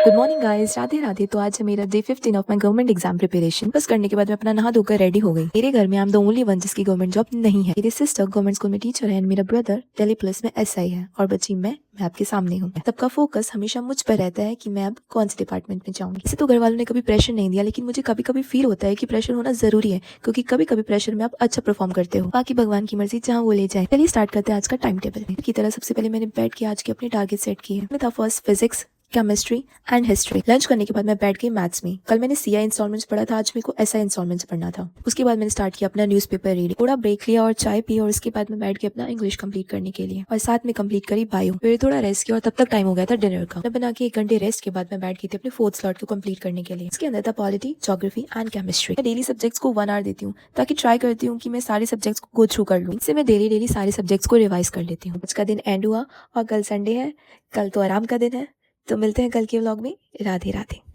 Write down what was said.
Good morning guys, Radhe Radhe. तो आज है मेरा day 15 of my government exam preparation. बस करने के बाद मैं अपना नहा धोकर रेडी हो गई। मेरे घर में I am the only one जिसकी गवर्नमेंट जॉब नहीं है। मेरी सिस्टर गवर्नमेंट स्कूल में टीचर है एंड मेरा ब्रदर दिल्ली पुलिस में एसआई है और बच्ची मैं आपके सामने हूँ। सबका फोकस हमेशा मुझ पर रहता है कि मैं अब कौन से डिपार्टमेंट में जाऊंगी। इसे तो घर वालों ने कभी प्रेशर नहीं दिया, लेकिन मुझे कभी कभी फील होता है कि प्रेशर होना जरूरी है, क्योंकि कभी कभी प्रेशर में आप अच्छा परफॉर्म करते हो। बाकी भगवान की मर्जी, जहाँ वो ले जाए। चलिए स्टार्ट करते हैं आज का टाइम टेबल की तरह। सबसे पहले मैंने बैठ के आज के अपने टारगेट सेट किए। मैं था first physics, chemistry and history. Lunch करने के बाद मैं बैठ गई मैथ्स में। कल मैंने सीआई इंस्टॉलमेंट्स पढ़ा था, आज मेरे को एसआई इंस्टॉलमेंट्स पढ़ना था। उसके बाद मैंने स्टार्ट किया अपना न्यूज़पेपर रीडिंग। थोड़ा ब्रेक लिया और चाय पी और उसके बाद मैं बैठ के अपना इंग्लिश कंप्लीट करने के लिए, और साथ में कंप्लीट करी बायो। फिर थोड़ा रेस्ट किया और तब तक टाइम हो गया था डिनर का। मैं बना के 1 घंटे रेस्ट के बाद मैं बैठ गई थी अपने 4th स्लॉट को कंप्लीट करने के लिए। इसके अंदर था पॉलिटी, ज्योग्राफी एंड केमिस्ट्री। मैं डेली सब्जेक्ट्स को 1 आवर देती हूँ, ताकि ट्राई करती हूँ कि मैं सारे सब्जेक्ट्स को गो थ्रू कर लूँ। इससे मैं डेली सारे सब्जेक्ट्स को रिवाइज कर लेती हूँ। आज का दिन एंड हुआ और कल संडे है, कल तो आराम का दिन है। तो मिलते हैं कल के व्लॉग में। राधे राधे।